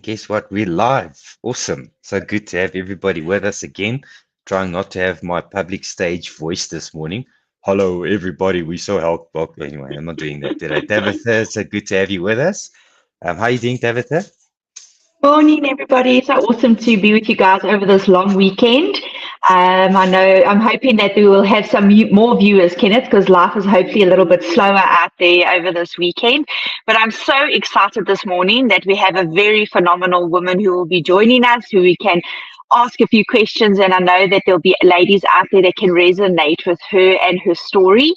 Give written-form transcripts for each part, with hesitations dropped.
guess what? We're live. Awesome. So good to have everybody with us again. Trying not to have my public stage voice this morning. Hello, everybody. We so help. Well, anyway, I'm not doing that today. Tabitha, so good to have you with us. How are you doing, Tabitha? Morning, everybody. So awesome to be with you guys over this long weekend. I'm hoping that we will have some more viewers, Kenneth, because life is hopefully a little bit slower out there over this weekend. But I'm so excited this morning that we have a very phenomenal woman who will be joining us, who we can ask a few questions. And I know that there'll be ladies out there that can resonate with her and her story.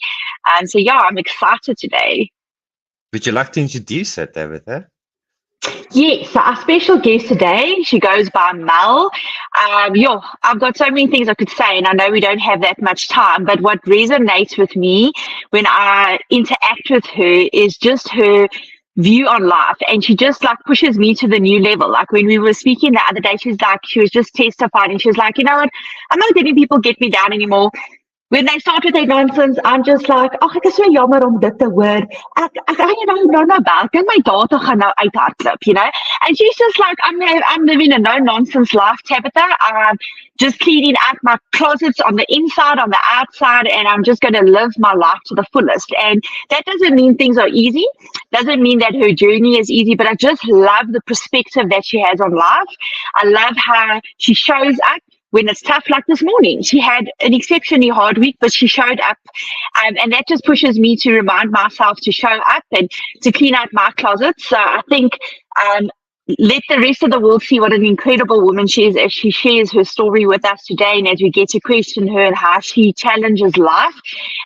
So, yeah, I'm excited today. Would you like to introduce her, Tabitha? Yes, so our special guest today, she goes by Mel. I've got so many things I could say, and I know we don't have that much time, but what resonates with me when I interact with her is just her view on life, and she just like pushes me to the new level. Like when we were speaking the other day, she was just testifying, and she was like, you know what, I'm not letting people get me down anymore. When they start with their nonsense, I'm just like, ag ek is so jammer om dit te hoor. Ek gaan jy nou bel. Kan my data gaan nou uithardloop, you know? And she's just like, I'm living a no nonsense life, Tabitha. I'm just cleaning out my closets on the inside, on the outside, and I'm just going to live my life to the fullest. And that doesn't mean things are easy. Doesn't mean that her journey is easy, but I just love the perspective that she has on life. I love how she shows up when it's tough, like this morning. She had an exceptionally hard week, but she showed up. And that just pushes me to remind myself to show up and to clean out my closet. So I think let the rest of the world see what an incredible woman she is as she shares her story with us today, and as we get to question her and how she challenges life.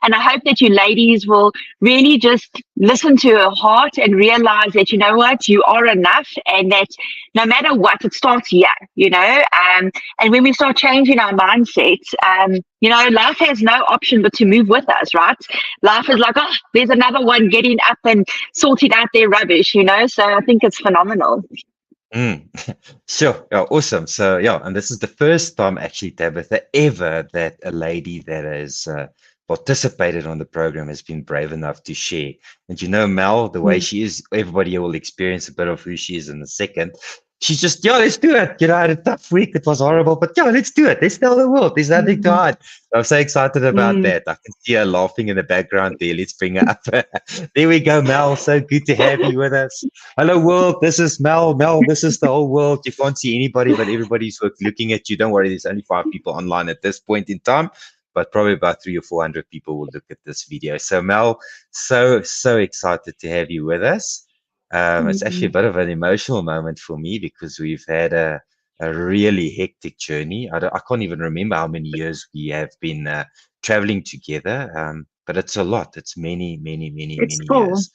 And I hope that you ladies will really just listen to her heart and realize that, you know what, you are enough, and that no matter what, it starts here, you know. And when we start changing our mindsets, you know, life has no option but to move with us, right? Life is like, oh, there's another one getting up and sorting out their rubbish, you know. So I think it's phenomenal. Sure. Yeah, awesome. So yeah, and this is the first time actually, Tabitha, ever that a lady that has participated on the program has been brave enough to share. And you know, Mel, the way she is, everybody will experience a bit of who she is in a second. She's just, yeah, let's do it. You know, I had a tough week. It was horrible, but yeah, let's do it. Let's tell the world. There's nothing to hide. I'm so excited about that. I can see her laughing in the background there. Let's bring her up. There we go, Mel. So good to have you with us. Hello, world. This is Mel. Mel, this is the whole world. You can't see anybody, but everybody's looking at you. Don't worry. There's only 5 people online at this point in time, but probably about 300 or 400 people will look at this video. So Mel, so excited to have you with us. It's actually a bit of an emotional moment for me because we've had a really hectic journey. I can't even remember how many years we have been traveling together, but it's a lot. It's many years.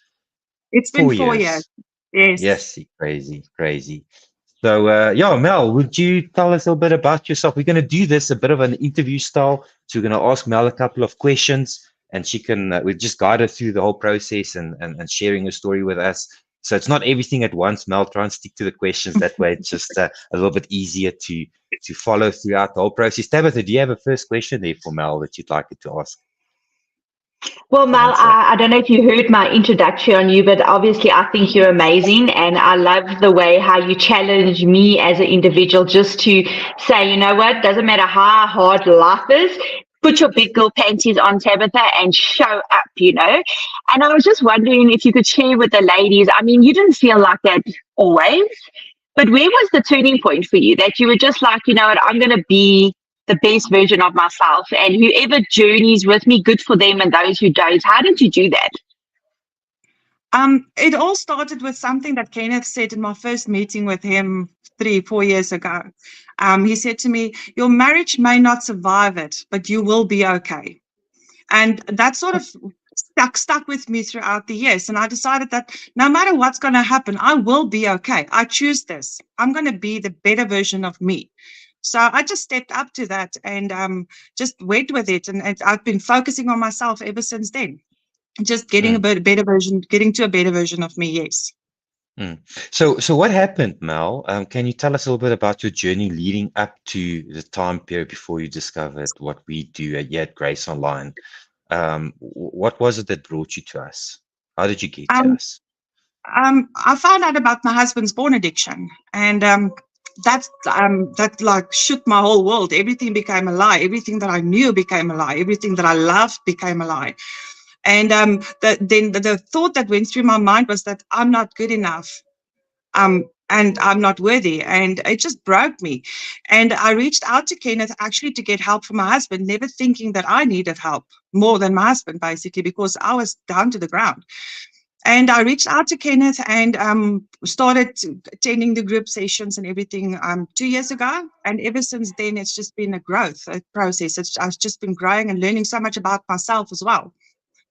It's been 4 years. Yes. Yes, crazy. So, yeah, Mel, would you tell us a little bit about yourself? We're going to do this a bit of an interview style. So we're going to ask Mel a couple of questions, and she can, we'll just guide her through the whole process and sharing her story with us. So it's not everything at once, Mel. Try and stick to the questions. That way it's just a little bit easier to follow throughout the whole process. Tabitha, do you have a first question there for Mel that you'd like her to ask? Well, Mel, I don't know if you heard my introduction on you, but obviously I think you're amazing, and I love the way how you challenge me as an individual just to say, you know what, doesn't matter how hard life is, put your big girl panties on, Tabitha, and show up, you know. And I was just wondering if you could share with the ladies, I mean, you didn't feel like that always, but where was the turning point for you that you were just like, you know what, I'm going to be the best version of myself, and whoever journeys with me, good for them, and those who don't. How did you do that? It all started with something that Kenneth said in my first meeting with him 3-4 years ago. He said to me, your marriage may not survive it, but you will be okay. And that sort of stuck with me throughout the years. And I decided that no matter what's going to happen, I will be okay. I choose this. I'm going to be the better version of me. So I just stepped up to that and just went with it. And I've been focusing on myself ever since then. Just getting a better version, getting to a better version of me, yes. So what happened, Mel? Can you tell us a little bit about your journey leading up to the time period before you discovered what we do here at Grace Online? What was it that brought you to us? How did you get to us? I found out about my husband's porn addiction, and that like shook my whole world. Everything became a lie. Everything that I knew became a lie. Everything that I loved became a lie. And the thought that went through my mind was that I'm not good enough. And I'm not worthy. And it just broke me. And I reached out to Kenneth actually to get help from my husband, never thinking that I needed help more than my husband, basically, because I was down to the ground. And I reached out to Kenneth and started attending the group sessions and everything 2 years ago. And ever since then, it's just been a growth process. I've just been growing and learning so much about myself as well.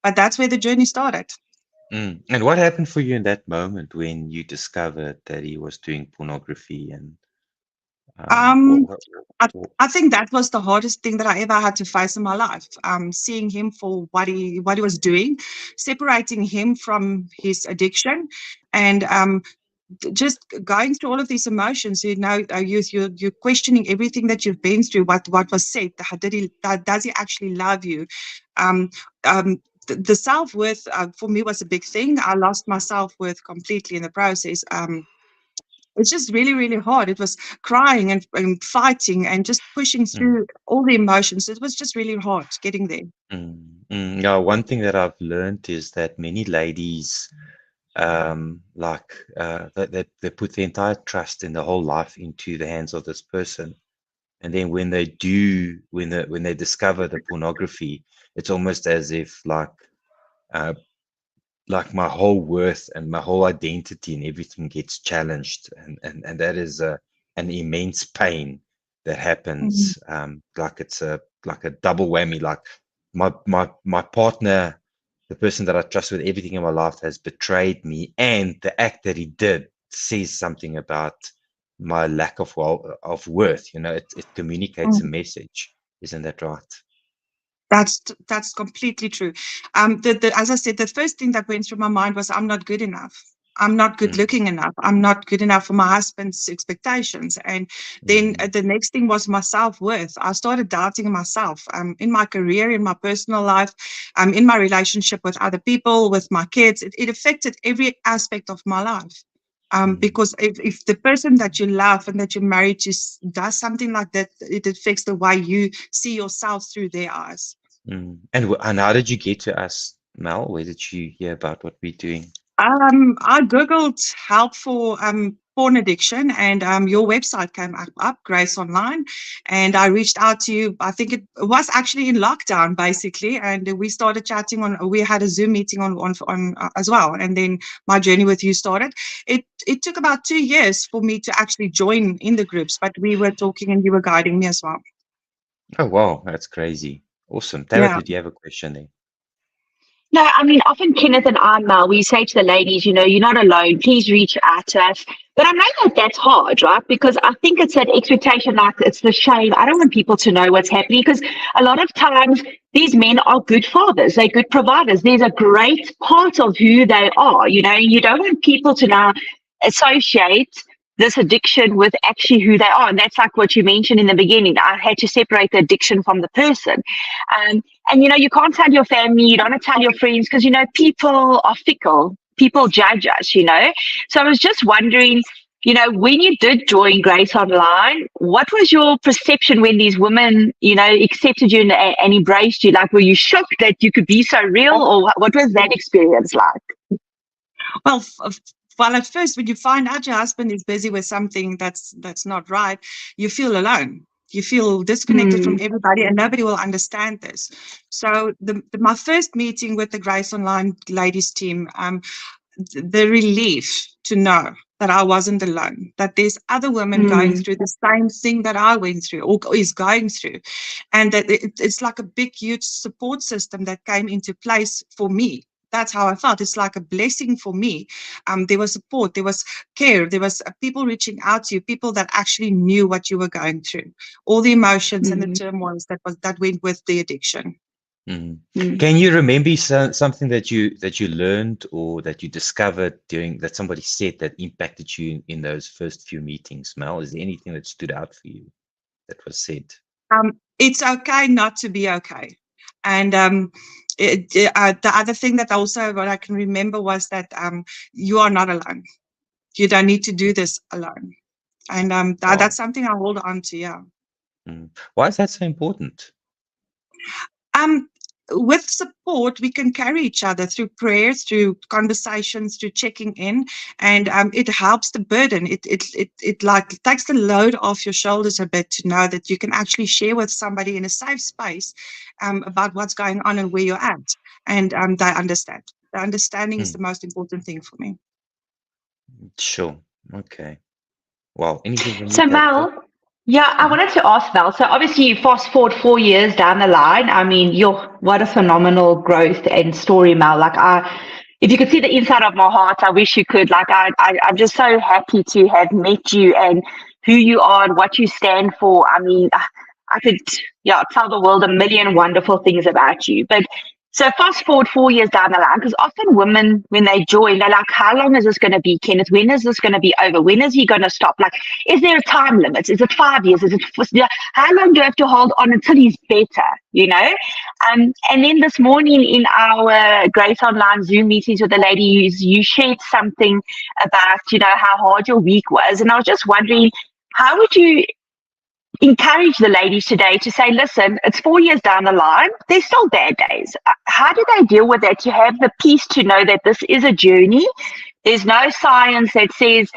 But that's where the journey started. And what happened for you in that moment when you discovered that he was doing pornography and Um, what, I, what, I think that was the hardest thing that I ever had to face in my life. Seeing him for what he was doing, separating him from his addiction, and just going through all of these emotions. You're questioning everything that you've been through. What was said? Does he actually love you? Um, the self worth for me was a big thing. I lost my self worth completely in the process. It's just really, really hard. It was crying and fighting and just pushing mm, through all the emotions. It was just really hard getting there. Yeah, one thing that I've learned is that many ladies they put the entire trust in the whole life into the hands of this person. And then when they do, when they discover the pornography, it's almost as if uh, like my whole worth and my whole identity and everything gets challenged, and that is an immense pain that Mhm. happens. Like it's a double whammy. Like my partner, the person that I trust with everything in my life, has betrayed me, and the act that he did says something about my lack of worth. It communicates a Mhm. message. Isn't that right? That's completely true. As I said, the first thing that went through my mind was I'm not good enough. I'm not good Mm, looking enough. I'm not good enough for my husband's expectations. And then mm, the next thing was my self worth. I started doubting myself in my career, in my personal life, in my relationship with other people, with my kids. It affected every aspect of my life. mm. Because if the person that you love and that you're married to does something like that, it affects the way you see yourself through their eyes. And how did you get to us, Mel? Where did you hear about what we're doing? I googled help for porn addiction, and your website came up, Grace Online, and I reached out to you. I think it was actually in lockdown, basically, and we started chatting on. We had a Zoom meeting on as well, and then my journey with you started. It took about 2 years for me to actually join in the groups, but we were talking, and you were guiding me as well. Oh, wow, that's crazy. Awesome. Yeah. Tabitha, do you have a question there? No, I mean, often Kenneth and I, Mel, we say to the ladies, you're not alone. Please reach out to us. But I know that that's hard, right? Because I think it's that expectation, like it's the shame. I don't want people to know what's happening because a lot of times these men are good fathers, they're good providers. There's a great part of who they are, and you don't want people to now associate this addiction with actually who they are. And that's like what you mentioned in the beginning. I had to separate the addiction from the person. And you can't tell your family, you don't want to tell your friends because people are fickle. People judge us. So I was just wondering, when you did join Grace Online, what was your perception when these women, accepted you and embraced you? Like, were you shocked that you could be so real, or what was that experience like? Well, well, at first, when you find out your husband is busy with something that's not right, you feel alone. You feel disconnected from Mm, everybody, and nobody will understand this. So, my first meeting with the Grace Online ladies team, the relief to know that I wasn't alone, that there's other women going mm, through the same thing that I went through or is going through, and that it's like a big, huge support system that came into place for me. That's how I felt. It's like a blessing for me. There was support, there was care, there was people reaching out to you, people that actually knew what you were going through, all the emotions and the mm, turmoils that went with the addiction. Mhm. mm. Can you remember something that you learned or that you discovered during that somebody said that impacted you in those first few meetings, Mel? Is there anything that stood out for you that was said? It's okay not to be okay. And The other thing that also what I can remember was that you are not alone. You don't need to do this alone. And Wow. that's something I hold on to, yeah. Why is that so important? With support, we can carry each other through prayers, through conversations, through checking in, and it helps the burden. It like takes the load off your shoulders a bit to know that you can actually share with somebody in a safe space about what's going on and where you're at, and they understand. The understanding is the most important thing for me. Sure. Okay. Wow. Anything from you, So Tabitha? Mel, yeah, I wanted to ask Mel. So obviously you fast forward 4 years down the line. I mean, what a phenomenal growth and story, Mel. Like if you could see the inside of my heart, I wish you could. Like I'm just so happy to have met you and who you are and what you stand for. I mean, I could, tell the world a million wonderful things about you. But so fast forward 4 years down the line, because often women, when they join, they're like, how long is this going to be, Kenneth? When is this going to be over? When is he going to stop? Like, is there a time limit? Is it 5 years? Is it, how long do you have to hold on until he's better, And then this morning in our Grace Online Zoom meetings with the ladies, you shared something about, how hard your week was. And I was just wondering, how would you encourage the ladies today to say, listen, it's 4 years down the line, there's still bad days. How do they deal with that, to have the peace to know that this is a journey? There's no science that says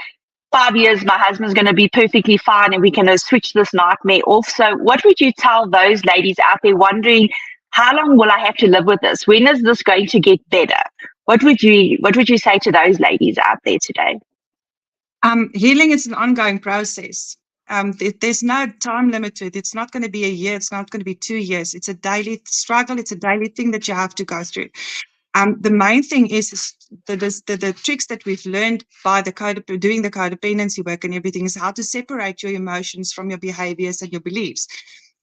5 years my husband's going to be perfectly fine and we can switch this nightmare off. So what would you tell those ladies out there wondering, how long will I have to live with this? When is this going to get better? What would you say to those ladies out there today? Healing is an ongoing process. There's no time limit to it. It's not going to be a year. It's not going to be 2 years. It's a daily struggle. It's a daily thing that you have to go through. The main thing is the tricks that we've learned by doing the codependency work and everything is how to separate your emotions from your behaviors and your beliefs,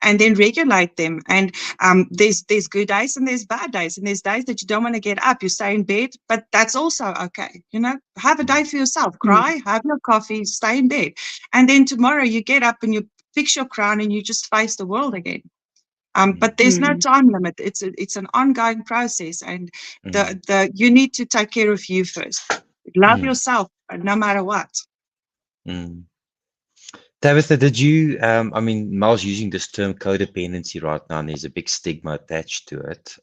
and then regulate them. And there's good days and there's bad days, and there's days that you don't want to get up, you stay in bed, but that's also okay. Have a day for yourself, cry, have your coffee, stay in bed, and then tomorrow you get up and you fix your crown and you just face the world again. But there's no time limit. It's an ongoing process, and you need to take care of you first. Love yourself, no matter what. Tabitha, did you, Mel's using this term codependency right now, and there's a big stigma attached to it.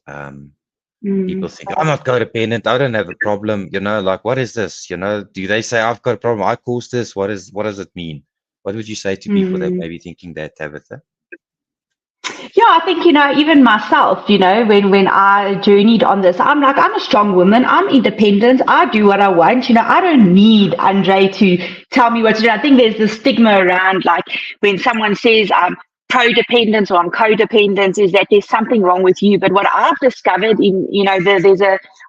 People think, I'm not codependent, I don't have a problem, like, what is this? Do they say, I've got a problem, I caused this? What does it mean? What would you say to people that may be thinking that, Tabitha? Yeah, I think, even myself, when I journeyed on this, I'm like, I'm a strong woman. I'm independent. I do what I want. I don't need Andre to tell me what to do. I think there's this stigma around, like, when someone says I'm pro-dependent or I'm codependent, is that there's something wrong with you. But what I've discovered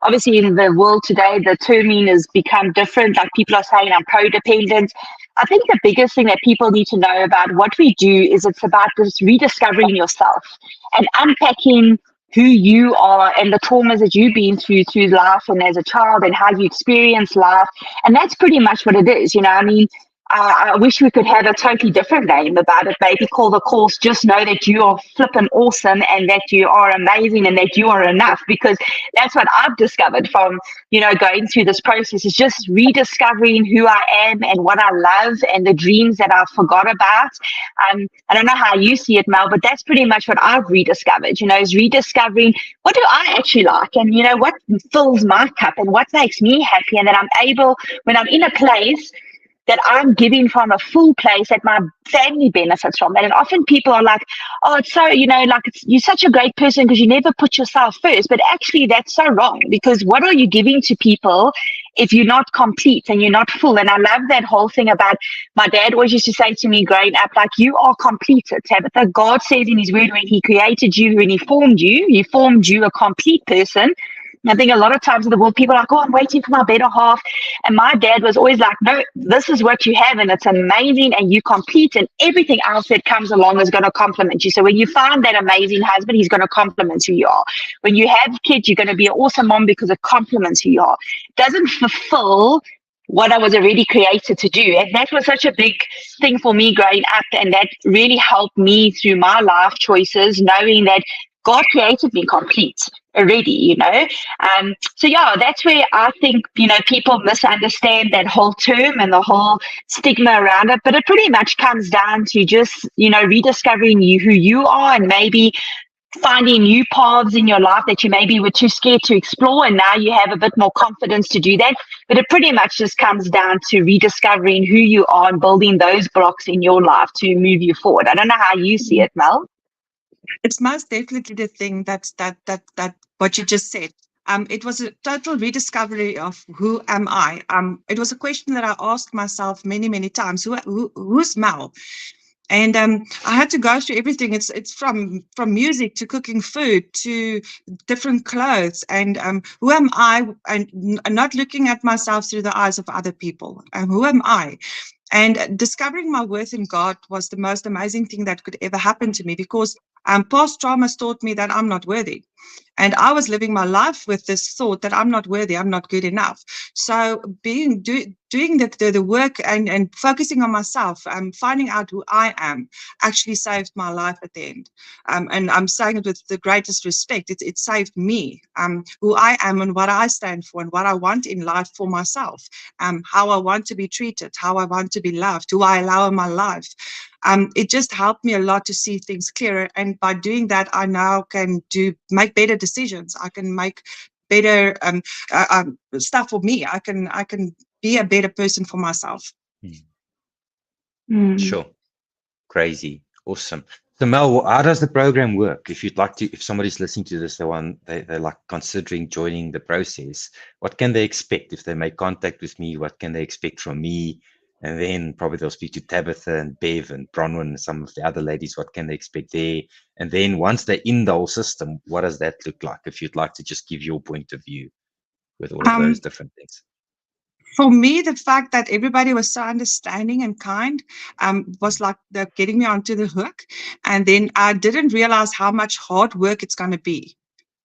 obviously in the world today, the terming has become different. Like, people are saying I'm codependent. I think the biggest thing that people need to know about what we do is it's about just rediscovering yourself and unpacking who you are and the traumas that you've been through life and as a child and how you experience life. And that's pretty much what it is. I wish we could have a totally different name about it, maybe call the course Just Know That You Are Flippin' Awesome and That You Are Amazing and That You Are Enough, because that's what I've discovered from, going through this process, is just rediscovering who I am and what I love and the dreams that I forgot about. I don't know how you see it, Mel, but that's pretty much what I've rediscovered, is rediscovering what do I actually like and, what fills my cup and what makes me happy, and that I'm able, when I'm in a place, that I'm giving from a full place that my family benefits from that. And often people are like, oh, it's so, you're such a great person because you never put yourself first. But actually, that's so wrong, because what are you giving to people if you're not complete and you're not full? And I love that whole thing about, my dad always used to say to me growing up, like, you are completed, Tabitha. God says in his word, when he created you, when he formed you a complete person. I think a lot of times in the world, people are like, oh, I'm waiting for my better half. And my dad was always like, no, this is what you have and it's amazing and you compete, and everything else that comes along is going to complement you. So when you find that amazing husband, he's going to complement who you are. When you have kids, you're going to be an awesome mom because it complements who you are. It doesn't fulfill what I was already created to do. And that was such a big thing for me growing up. And that really helped me through my life choices, knowing that God created me complete already, so yeah, that's where I think, people misunderstand that whole term and the whole stigma around it, but it pretty much comes down to just, rediscovering who you are, and maybe finding new paths in your life that you maybe were too scared to explore, and now you have a bit more confidence to do that. But it pretty much just comes down to rediscovering who you are and building those blocks in your life to move you forward. I don't know how you see it, Mel. It's most definitely the thing that what you just said. It was a total rediscovery of who am I. It was a question that I asked myself many, many times. Who's Mel? And I had to go through everything. It's from music to cooking food to different clothes. And who am I? And not looking at myself through the eyes of other people. And who am I? And discovering my worth in God was the most amazing thing that could ever happen to me, because past traumas taught me that I'm not worthy. And I was living my life with this thought that I'm not worthy, I'm not good enough. So doing the work and focusing on myself, finding out who I am, actually saved my life at the end. And I'm saying it with the greatest respect. It saved me, who I am and what I stand for and what I want in life for myself, how I want to be treated, how I want to be loved, who I allow in my life. It just helped me a lot to see things clearer. And by doing that, I now can make better decisions. I can make better stuff for me. I can be a better person for myself. Sure. Crazy. Awesome. So Mel, how does the program work? If you'd like to, if somebody's listening to this, they're like considering joining the process, what can they expect if they make contact with me? What can they expect from me? And then probably they'll speak to Tabitha and Bev and Bronwyn and some of the other ladies. What can they expect there? And then once they're in the whole system, what does that look like? If you'd like to just give your point of view with all of those different things. For me, the fact that everybody was so understanding and kind was like getting me onto the hook. And then I didn't realize how much hard work it's going to be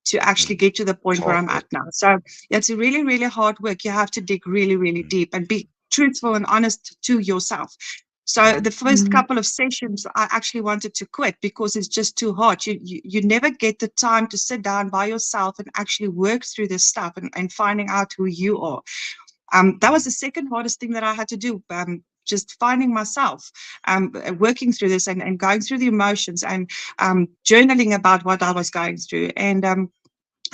to actually get to the point where I'm at now. So it's a really, really hard work. You have to dig really, really deep and be truthful and honest to yourself. So the first couple of sessions, I actually wanted to quit because it's just too hard. You never get the time to sit down by yourself and actually work through this stuff and finding out who you are. That was the second hardest thing that I had to do. Just finding myself, working through this and going through the emotions and journaling about what I was going through. And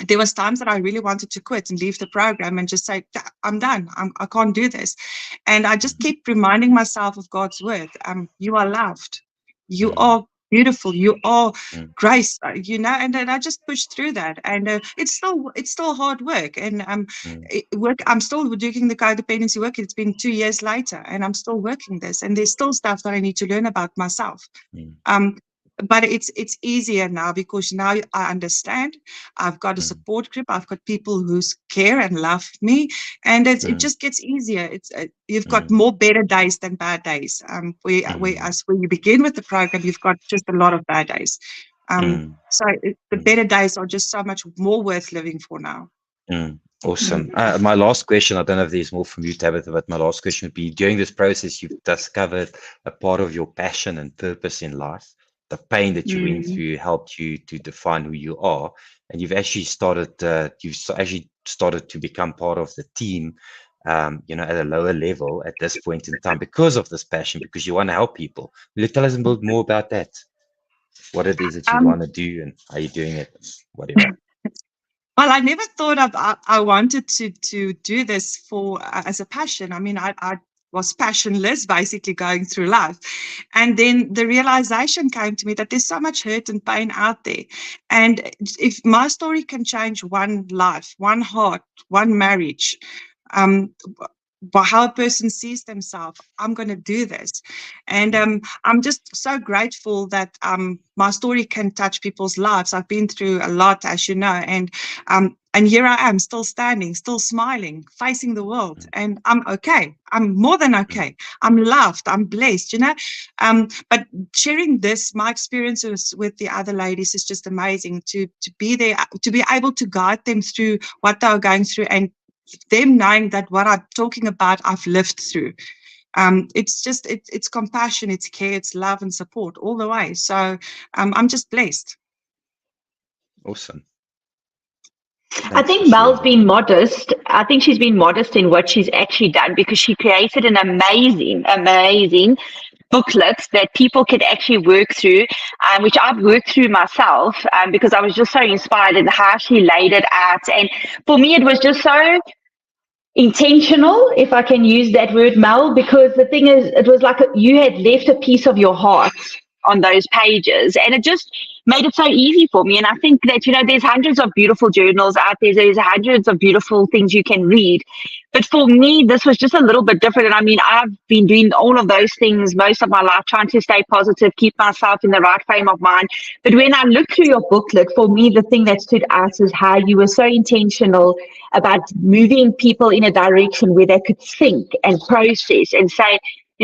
there was times that I really wanted to quit and leave the program and just say, I'm done. I can't do this. And I just keep reminding myself of God's word. You are loved. You are beautiful. You are grace, and then I just pushed through that. And it's still hard work. And I'm still doing the codependency work. It's been 2 years later and I'm still working this. And there's still stuff that I need to learn about myself. But it's easier now because now I understand. I've got a support group. I've got people who care and love me, and it just gets easier. It's you've got more better days than bad days. When you begin with the program, you've got just a lot of bad days. So the better days are just so much more worth living for now. Awesome. My last question, I don't know if there's more from you, Tabitha, but my last question would be, during this process, you've discovered a part of your passion and purpose in life. The pain that you went through helped you to define who you are, and you've actually started to become part of the team, at a lower level at this point in time because of this passion, because you want to help people. Will you tell us a bit more about that? What it is that you want to do and how you're doing it, whatever. Well, I never thought I wanted to do this for as a passion. I mean, I was passionless, basically going through life. And then the realization came to me that there's so much hurt and pain out there. And if my story can change one life, one heart, one marriage, how a person sees themselves, I'm going to do this. And I'm just so grateful that my story can touch people's lives. I've been through a lot, as you know, and here I am, still standing, still smiling, facing the world, and I'm okay. I'm more than okay. I'm loved. I'm blessed, But sharing my experiences with the other ladies is just amazing. To be there, to be able to guide them through what they're going through, and them knowing that what I'm talking about, I've lived through. It's compassion, it's care, it's love and support all the way. So I'm just blessed. Awesome. I Thanks for think Mel's sharing. been modest. I think she's been modest in what she's actually done because she created an amazing booklet that people could actually work through, which I've worked through myself because I was just so inspired in how she laid it out. And for me, it was just so intentional, if I can use that word, Mel, because the thing is, it was like you had left a piece of your heart on those pages, and it just made it so easy for me. And I think that, there's hundreds of beautiful journals out there, there's hundreds of beautiful things you can read. But for me, this was just a little bit different. And I mean, I've been doing all of those things most of my life, trying to stay positive, keep myself in the right frame of mind. But when I looked through your booklet, for me, the thing that stood out is how you were so intentional about moving people in a direction where they could think and process and say,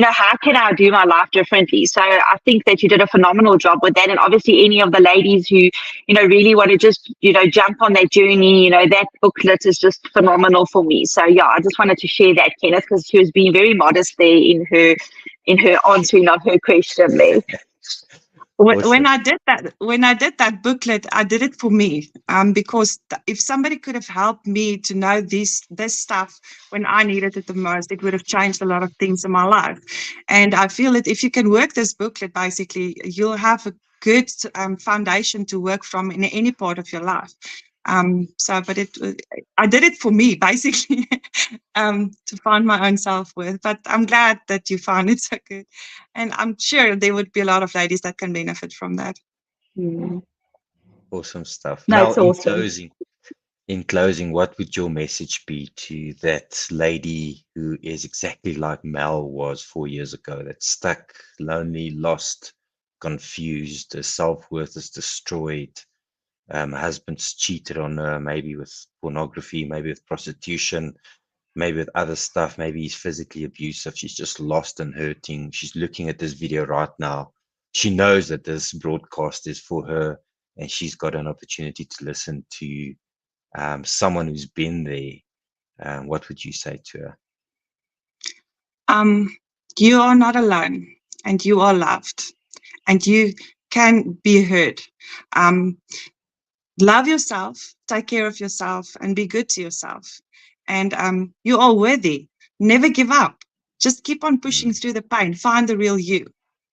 how can I do my life differently? So I think that you did a phenomenal job with that. And obviously any of the ladies who, really want to just, jump on that journey, that booklet is just phenomenal for me. So yeah, I just wanted to share that, Kenneth, because she was being very modest there in her answering of her question there. When Awesome. when I did that booklet, I did it for me, because if somebody could have helped me to know this stuff when I needed it the most, it would have changed a lot of things in my life. And I feel that if you can work this booklet, basically, you'll have a good foundation to work from in any part of your life. But I did it for me, basically, to find my own self-worth. But I'm glad that you found it so good. And I'm sure there would be a lot of ladies that can benefit from that. Mm. Awesome stuff. No, Mel, it's awesome. in closing, what would your message be to that lady who is exactly like Mel was 4 years ago, that's stuck, lonely, lost, confused, her self-worth is destroyed, husband's cheated on her, maybe with pornography, maybe with prostitution, maybe with other stuff, maybe he's physically abusive, she's just lost and hurting. She's looking at this video right now. She knows that this broadcast is for her, and she's got an opportunity to listen to someone who's been there. What would you say to her? You are not alone, and you are loved, and you can be heard. Love yourself, take care of yourself, and be good to yourself. And you are worthy. Never give up. Just keep on pushing Mm, through the pain. Find the real you.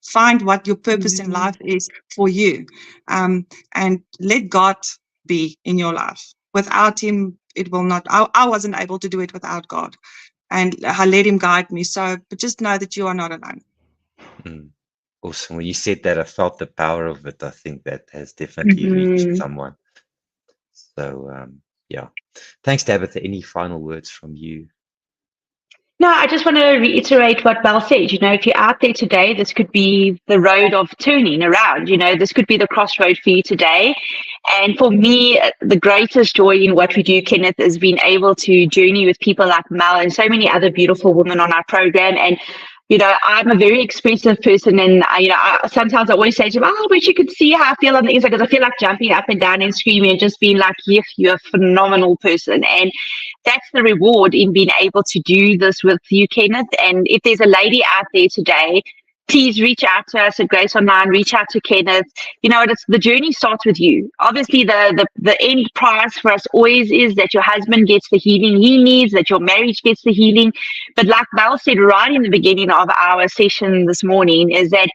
Find what your purpose in Mm. life is for you, and let God be in your life. Without Him, it will not. I wasn't able to do it without God, and I let Him guide me. So, but just know that you are not alone. mm. Awesome. When you said that, I felt the power of it. I think that has definitely reached Mhm. someone. So, yeah. Thanks, Tabitha. Any final words from you? No, I just want to reiterate what Belle said. If you're out there today, this could be the road of turning around. This could be the crossroad for you today. And for me, the greatest joy in what we do, Kenneth, is being able to journey with people like Mel and so many other beautiful women on our program. And I'm a very expressive person, and sometimes I always say to them, "Oh, I wish you could see how I feel on the inside," because I feel like jumping up and down and screaming and just being like, "Yes, you're a phenomenal person." And that's the reward in being able to do this with you, Kenneth. And if there's a lady out there today, please reach out to us at Grace Online, reach out to Kenneth. The journey starts with you. Obviously, the end prize for us always is that your husband gets the healing he needs, that your marriage gets the healing. But like Mel said right in the beginning of our session this morning, is that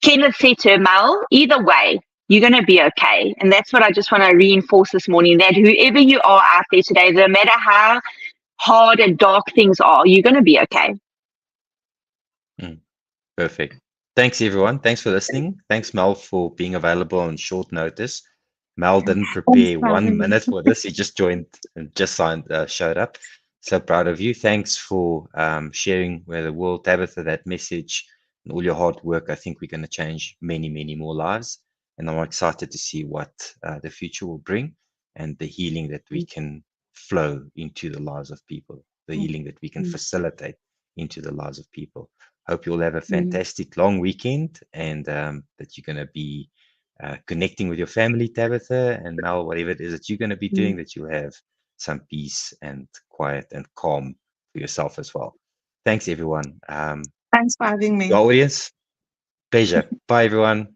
Kenneth said to her, Mel, either way, you're going to be okay. And that's what I just want to reinforce this morning, that whoever you are out there today, no matter how hard and dark things are, you're going to be okay. Mm, perfect. Thanks, everyone. Thanks for listening. Thanks, Mel, for being available on short notice. Mel didn't Thanks prepare for one having me. minute for this. He just joined and just showed up. So proud of you. Thanks for sharing with the world, Tabitha, that message and all your hard work. I think we're going to change many, many more lives. And I'm excited to see what the future will bring and the healing that we can flow into the lives of people, the healing that we can facilitate into the lives of people. Hope you all have a fantastic long weekend, and that you're going to be connecting with your family, Tabitha and Mel, whatever it is that you're going to be doing, that you'll have some peace and quiet and calm for yourself as well. Thanks, everyone. Thanks for having Your me. audience, pleasure. Bye, everyone.